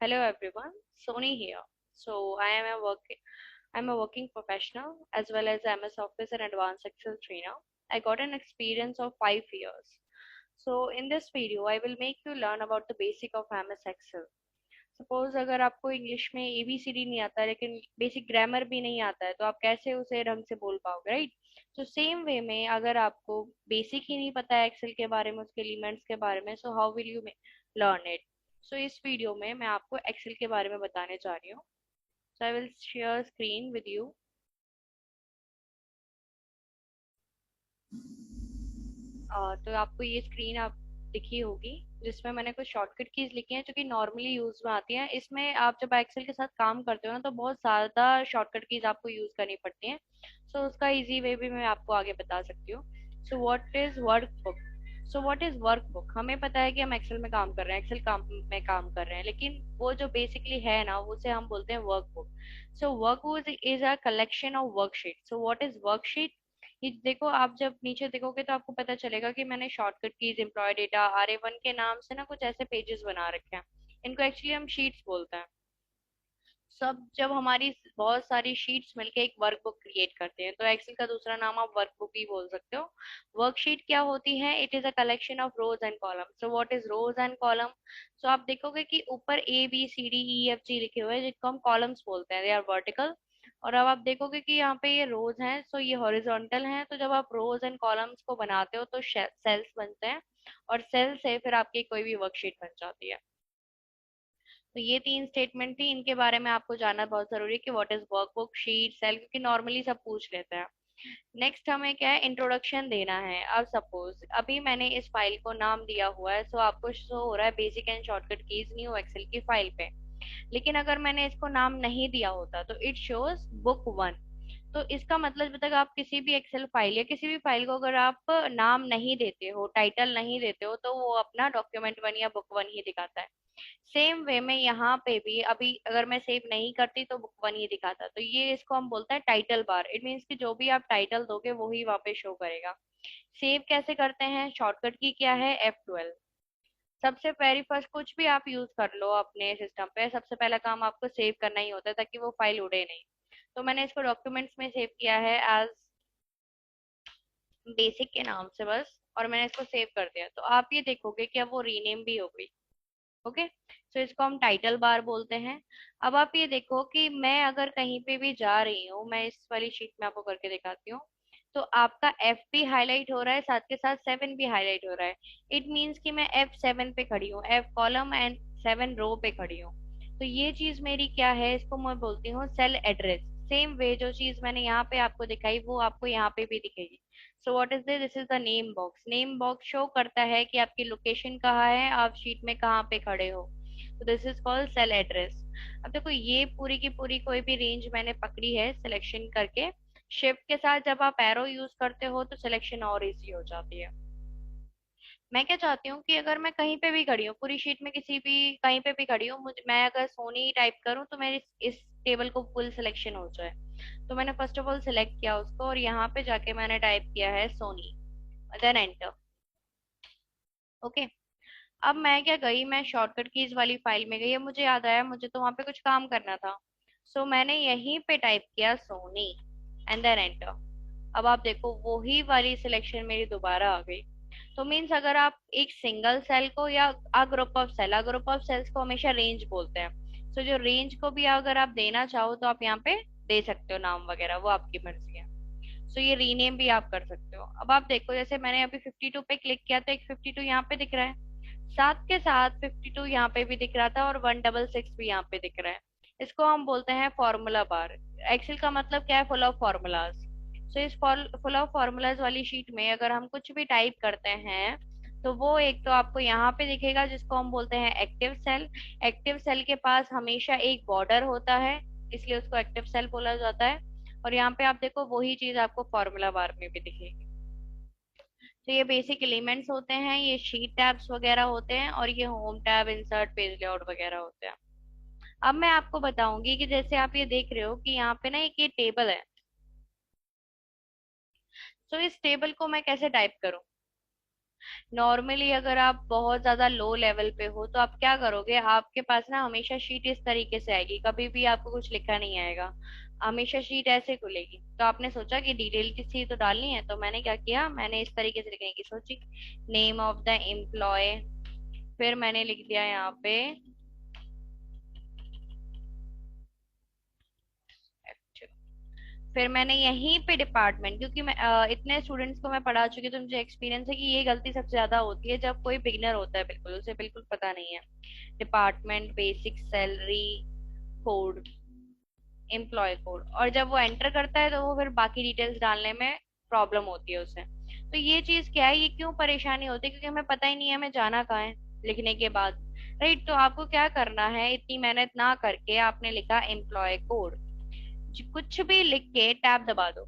Hello everyone, Sony here. So I'm a working professional as well as MS Office and Advanced Excel trainer. I got an experience of 5 years. So in this video, I will make you learn about the basic of MS Excel. Suppose अगर आपको English में ABCD नहीं आता है लेकिन basic grammar भी नहीं आता है तो आप कैसे उसे ढंग से बोल पाओगे, राइट? तो सेम वे में अगर आपको बेसिक ही नहीं पता है एक्सेल के बारे में, उसके एलिमेंट्स के बारे में, so how will you learn it? So इस वीडियो में मैं आपको एक्सेल के बारे में बताने जा रही हूँ. So I will share screen with you. तो आपको ये स्क्रीन आप दिखी होगी जिसमें मैंने कुछ शॉर्टकट कीज लिखी हैं जो कि नॉर्मली यूज में आती हैं. इसमें आप जब एक्सेल के साथ काम करते हो ना तो बहुत ज़्यादा शॉर्टकट कीज आपको यूज करनी पड़ती हैं. सो उसका इजी वे भी मैं आपको आगे बता सकती हूँ. सो what is workbook? So what is workbook? हमें पता है कि हम एक्सेल में काम कर रहे हैं, एक्सेल काम में काम कर रहे हैं, लेकिन वो जो बेसिकली है ना उसे हम बोलते हैं workbook. So workbook is a collection of worksheet. So what is worksheet? ये देखो, आप जब नीचे देखोगे तो आपको पता चलेगा कि मैंने shortcut keys, employ data, RA1 के नाम से ना कुछ ऐसे पेजेस बना रखे हैं. इनको एक्चुअली हम शीट्स बोलते हैं. सब जब हमारी बहुत सारी शीट्स मिलके एक वर्कबुक क्रिएट करते हैं तो एक्सेल का दूसरा नाम आप वर्कबुक भी बोल सकते हो. वर्कशीट क्या होती है? It is a collection of rows and column. So what is rows and column? So आप देखोगे कि ऊपर ABCDEFG लिखे हुए हैं जिनको हम कॉलम्स बोलते हैं, दे आर वर्टिकल. और अब आप देखोगे कि यहाँ पे ये रोज हैं, सो ये हॉरिजॉन्टल हैं. तो जब आप रोज एंड कॉलम्स को बनाते हो तो सेल्स बनते हैं और सेल से फिर आपकी कोई भी वर्कशीट बन जाती है. तो ये तीन स्टेटमेंट थी, इनके बारे में आपको जानना बहुत जरूरी है कि what is workbook, sheet, cell, क्योंकि नॉर्मली सब पूछ लेते हैं. नेक्स्ट हमें क्या है, इंट्रोडक्शन देना है. अब सपोज अभी मैंने इस फाइल को नाम दिया हुआ है, सो आपको शो हो रहा है basic and shortcut keys new Excel की फाइल पे. लेकिन अगर मैंने इसको नाम नहीं दिया होता तो इट शोज बुक 1. तो इसका मतलब जब तक आप किसी भी एक्सेल फाइल या किसी भी फाइल को अगर आप नाम नहीं देते हो, टाइटल नहीं देते हो, तो वो अपना डॉक्यूमेंट 1 या बुक 1 ही दिखाता है. सेम वे में यहाँ पे भी अभी अगर मैं सेव नहीं करती तो बुक 1 ही दिखाता. तो ये इसको हम बोलते हैं टाइटल बार. इट मीन्स कि जो भी आप टाइटल दोगे वो ही वहाँ पे शो करेगा. सेव कैसे करते हैं? शॉर्टकट की क्या है? F12. सबसे वेरी फर्स्ट कुछ भी आप यूज कर लो अपने सिस्टम पे, सबसे पहला काम आपको सेव करना ही होता है ताकि वो फाइल उड़े नहीं. तो मैंने इसको डॉक्यूमेंट्स में सेव किया है एज बेसिक के नाम से बस, और मैंने इसको सेव कर दिया. तो आप ये देखोगे कि अब वो रीनेम भी हो गई. ओके, सो इसको हम टाइटल बार बोलते हैं. अब आप ये देखो कि मैं अगर कहीं पे भी जा रही हूँ, मैं इस वाली शीट में आपको करके दिखाती हूँ, तो आपका F भी हाईलाइट हो रहा है, साथ के साथ 7 भी हाईलाइट हो रहा है. इट मीन्स कि मैं F7 पे खड़ी हूँ, F कॉलम एंड 7 रो पे खड़ी हूँ. तो ये चीज मेरी क्या है, इसको मैं बोलती हूँ सेल एड्रेस. सेम वे जो चीज मैंने यहाँ पे आपको दिखाई वो आपको यहाँ पे भी दिखेगी. सो what is this is the name box. Name box show करता है कि आपकी लोकेशन कहाँ है, आप शीट में कहाँ पे खड़े हो. तो this is called cell address. अब देखो ये पूरी की पूरी कोई भी रेंज मैंने पकड़ी है सिलेक्शन करके. शिफ्ट के साथ जब आप एरो यूज करते हो तो सिलेक्शन और इजी हो जाती है. मैं क्या चाहती हूँ कि अगर मैं कहीं पे भी खड़ी हूँ पूरी शीट में, किसी भी कहीं पे भी खड़ी हूँ, मुझे मैं अगर सोनी टाइप करूँ तो मेरे इस टेबल को फुल सिलेक्शन हो जाए. तो मैंने फर्स्ट ऑफ ऑल सिलेक्ट किया उसको और यहाँ पे जाके मैंने टाइप किया है सोनी, देन एंटर. ओके, अब मैं क्या गई, मैं शॉर्टकट कीज वाली फाइल में गई. अब मुझे याद आया मुझे तो वहां पे कुछ काम करना था. सो मैंने यहीं पे टाइप किया सोनी एंड देन एंटर. अब आप देखो वही वाली सिलेक्शन मेरी दोबारा आ गई. तो मीन्स अगर आप एक सिंगल सेल को या a group of cell, a group of cells को हमेशा रेंज बोलते हैं. सो जो रेंज को भी अगर आप देना चाहो तो आप यहाँ पे दे सकते हो नाम वगैरह, वो आपकी मर्जी है. सो ये रीनेम भी आप कर सकते हो. अब आप देखो जैसे मैंने अभी 52 पे क्लिक किया तो एक 52 यहाँ पे दिख रहा है, साथ के साथ 52 यहाँ पे भी दिख रहा था और 166 भी यहाँ पे दिख रहा है. इसको हम बोलते हैं फॉर्मूला बार. एक्सेल का मतलब क्या है? Full of formulas. सो इस फुल ऑफ फॉर्मूलाज वाली शीट में अगर हम कुछ भी टाइप करते हैं तो वो एक तो आपको यहाँ पे दिखेगा जिसको हम बोलते हैं एक्टिव सेल. एक्टिव सेल के पास हमेशा एक बॉर्डर होता है, इसलिए उसको एक्टिव सेल बोला जाता है. और यहाँ पे आप देखो वही चीज आपको फॉर्मूला बार में भी दिखेगी. तो ये बेसिक एलिमेंट्स होते हैं, ये शीट टैब्स वगैरह होते हैं, और ये home tab, insert, page layout वगैरह होते हैं. अब मैं आपको बताऊंगी कि जैसे आप ये देख रहे हो कि यहाँ पे ना एक ये टेबल है. सो इस टेबल को मैं कैसे टाइप करूँ? नॉर्मली अगर आप बहुत ज्यादा लो लेवल पे हो तो आप क्या करोगे, आपके पास ना हमेशा शीट इस तरीके से आएगी, कभी भी आपको कुछ लिखा नहीं आएगा, हमेशा शीट ऐसे खुलेगी। तो आपने सोचा कि डिटेल की सी तो डालनी है, तो मैंने क्या किया, मैंने इस तरीके से लिखने की सोची, नेम ऑफ द एम्प्लॉय, फिर मैंने लिख दिया यहाँ पे फिर मैंने यहीं पे डिपार्टमेंट, क्योंकि मैं इतने स्टूडेंट्स को मैं पढ़ा चुकी हूँ तो मुझे एक्सपीरियंस है कि ये गलती सबसे ज्यादा होती है जब कोई बिगनर होता है, बिल्कुल उसे बिल्कुल पता नहीं है। Department, basic salary code, employee code, और जब वो एंटर करता है तो वो फिर बाकी डिटेल्स डालने में प्रॉब्लम होती है उसे। तो ये चीज क्या है, ये क्यों परेशानी होती है, क्योंकि हमें पता ही नहीं है हमें जाना कहाँ है लिखने के बाद। राइट, तो आपको क्या करना है, इतनी मेहनत ना करके आपने लिखा एम्प्लॉय कोड, कुछ भी लिख के टैब दबा दो,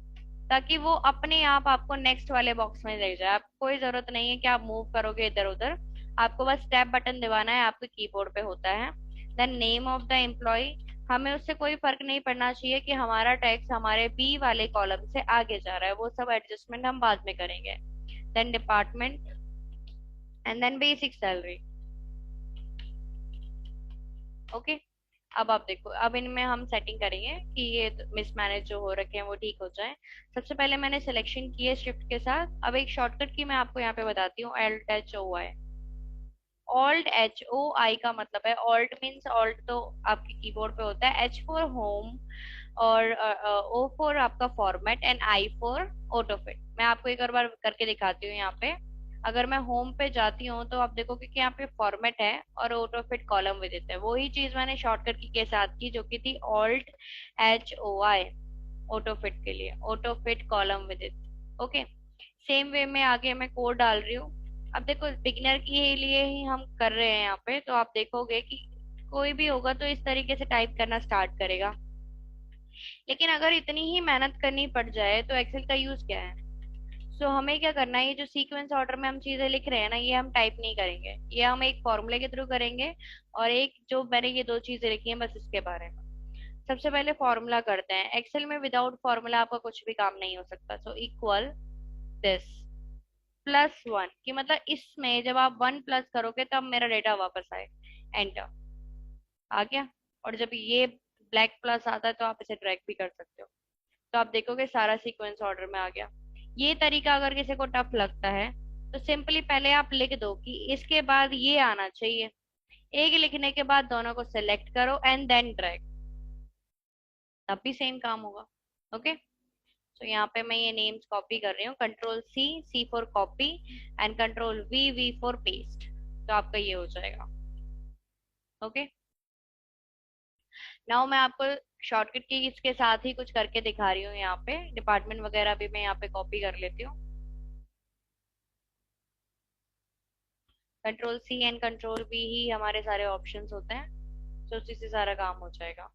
ताकि वो अपने आप आपको नेक्स्ट वाले बॉक्स में ले जाए। आपको कोई जरूरत नहीं है कि आप मूव करोगे इधर उधर, आपको बस टैब बटन दबाना है, आपके कीबोर्ड पे होता है। Then name of the employee, हमें उससे कोई फर्क नहीं पड़ना चाहिए कि हमारा टैक्स हमारे बी वाले कॉलम से आगे जा रहा है, वो सब एडजस्टमेंट हम बाद में करेंगे। Then department, and then basic salary. Okay, अब आप देखो, अब इनमें हम सेटिंग करेंगे कि ये मिसमैनेज जो हो रखे हैं वो ठीक हो जाए। सबसे पहले मैंने सिलेक्शन की है शिफ्ट के साथ। अब एक शॉर्टकट की मैं आपको यहाँ पे बताती हूँ, Alt H O I। Alt HOI का मतलब है, ऑल्ट मीन्स ऑल्ट तो आपके कीबोर्ड पे होता है, H फॉर होम, और O फॉर आपका format, and I for Autofit. मैं आपको एक और बार करके दिखाती हूँ यहाँ पे। अगर मैं होम पे जाती हूँ तो आप देखोगे कि यहाँ पे फॉर्मेट है और ऑटोफिट कॉलम विद है, वही चीज मैंने शॉर्टकट की के साथ की जो कि थी Alt H O I, Autofit के लिए, Autofit column with. Okay, same way में आगे मैं कोड डाल रही हूँ। अब देखो, बिगिनर के लिए ही हम कर रहे हैं यहाँ पे, तो आप देखोगे कि कोई भी होगा तो इस तरीके से टाइप करना स्टार्ट करेगा। लेकिन अगर इतनी ही मेहनत करनी पड़ जाए तो एक्सेल का यूज क्या है। सो हमें क्या करना है, ये जो सीक्वेंस ऑर्डर में हम चीजें लिख रहे हैं ना, ये हम टाइप नहीं करेंगे, ये हम एक फॉर्मूले के थ्रू करेंगे। और एक जो मैंने ये दो चीजें लिखी हैं बस इसके बारे में। सबसे पहले फॉर्मूला करते हैं, एक्सेल में विदाउट फॉर्मूला आपका कुछ भी काम नहीं हो सकता। सो इक्वल दिस +1, कि मतलब इसमें जब आप 1 प्लस करोगे तब मेरा डेटा वापस आए। एंटर, आ गया। और जब ये ब्लैक प्लस आता है तो आप इसे ड्रैग भी कर सकते हो, तो आप देखोगे सारा सीक्वेंस ऑर्डर में आ गया। ये तरीका अगर किसी को टफ लगता है तो सिंपली पहले आप लिख दो कि इसके बाद ये आना चाहिए, एक लिखने के बाद दोनों को सिलेक्ट करो एंड देन ड्रैग, तब भी सेम काम होगा। ओके, तो यहाँ पे मैं ये नेम्स कॉपी कर रही हूँ, control C for copy, and control V for paste, तो आपका ये हो जाएगा। ओके, नाउ मैं आपको शॉर्टकट की इसके साथ ही कुछ करके दिखा रही हूँ। यहाँ पे डिपार्टमेंट वगैरह भी मैं यहाँ पे कॉपी कर लेती हूँ, control C and control V ही हमारे सारे ऑप्शंस होते हैं, तो उसी से सारा काम हो जाएगा।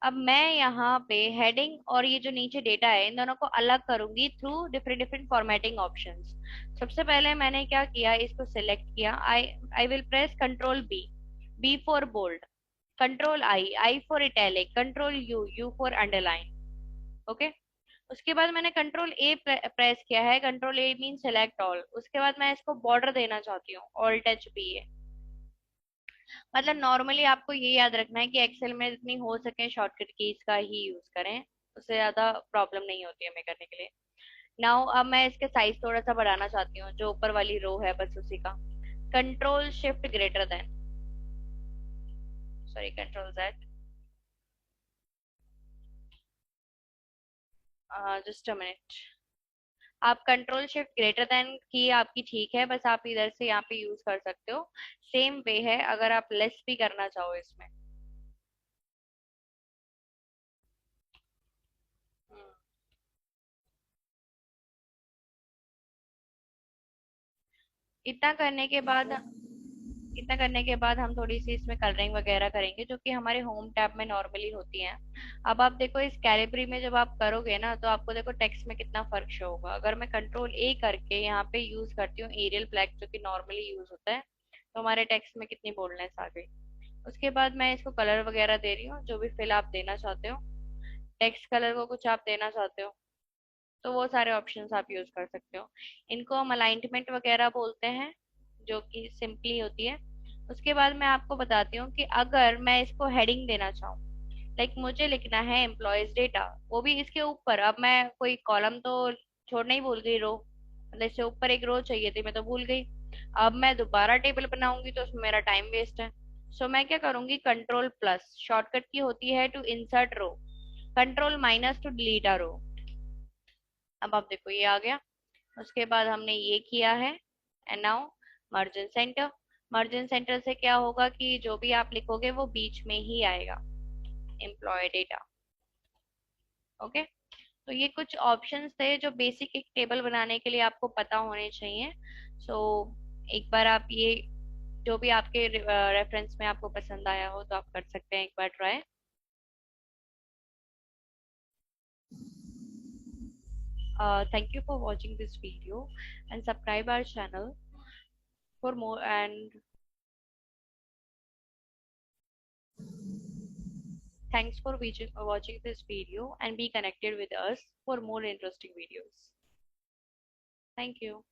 अब मैं यहाँ पे हेडिंग और ये जो नीचे डेटा है इन दोनों को अलग करूंगी through different different formatting options. सबसे पहले मैंने क्या किया, इसको सिलेक्ट किया, I I will press control B for bold, control I for italic, control U for underline. Okay, उसके बाद मैंने कंट्रोल A प्रेस किया है, control A mean select all. उसके बाद मैं इसको बॉर्डर देना चाहती हूँ, Alt H P A। मतलब नॉर्मली आपको ये याद रखना है कि एक्सेल में जितनी हो सके शॉर्टकट कीज का ही यूज करें, उससे ज्यादा प्रॉब्लम नहीं होती है हमें करने के लिए। नाउ अब मैं इसके साइज थोड़ा सा बढ़ाना चाहती हूँ, जो ऊपर वाली रो है बस उसी का, control Shift greater than, sorry control Z, just a minute. आप कंट्रोल Shift ग्रेटर देन की आपकी ठीक है, बस आप इधर से यहाँ पे यूज कर सकते हो। सेम वे है अगर आप लेस भी करना चाहो इसमें। हम्म, इतना करने के बाद इतना करने के बाद हम थोड़ी सी इसमें कलरिंग वगैरह करेंगे जो कि हमारे होम टैब में नॉर्मली होती हैं। अब आप देखो इस कैलिबरी में जब आप करोगे ना तो आपको देखो टेक्स्ट में कितना फर्क शो होगा। अगर मैं कंट्रोल A करके यहाँ पे यूज करती हूँ एरियल ब्लैक जो कि नॉर्मली यूज होता है, तो हमारे टेक्स्ट में कितनी बोल्डनेस आ गई। उसके बाद मैं इसको कलर वगैरह दे रही हूँ, जो भी फिल आप देना चाहते हो, टेक्स्ट कलर को कुछ आप देना चाहते हो, तो वो सारे ऑप्शंस आप यूज कर सकते हो। इनको हम अलाइनमेंट वगैरह बोलते हैं, जो कि सिंपली होती है। उसके बाद मैं आपको बताती हूँ कि अगर मैं इसको हेडिंग देना चाहूँ, लाइक मुझे लिखना है एम्प्लॉयज डेटा, वो भी इसके ऊपर, अब मैं कोई कॉलम तो छोड़ना ही भूल गई, रो मतलब इससे ऊपर एक रो चाहिए थी, मैं तो भूल गई। अब मैं दोबारा टेबल बनाऊंगी तो उसमें मेरा टाइम वेस्ट है। सो मैं क्या करूंगी, कंट्रोल प्लस शॉर्टकट की होती है to insert row, control minus to delete a row. अब आप देखो ये आ गया। उसके बाद हमने ये किया है, एंड नाउ मर्जन सेंटर। मर्जन सेंटर से क्या होगा कि जो भी आप लिखोगे वो बीच में ही आएगा, एम्प्लॉय डेटा। ओके। तो ये कुछ ऑप्शंस थे जो बेसिक एक टेबल बनाने के लिए आपको पता होने चाहिए। सो एक बार आप ये, जो भी आपके रेफरेंस में आपको पसंद आया हो तो आप कर सकते हैं एक बार try. Thank you for watching this video and subscribe our channel for more, and thanks for watching this video and be connected with us for more interesting videos. Thank you.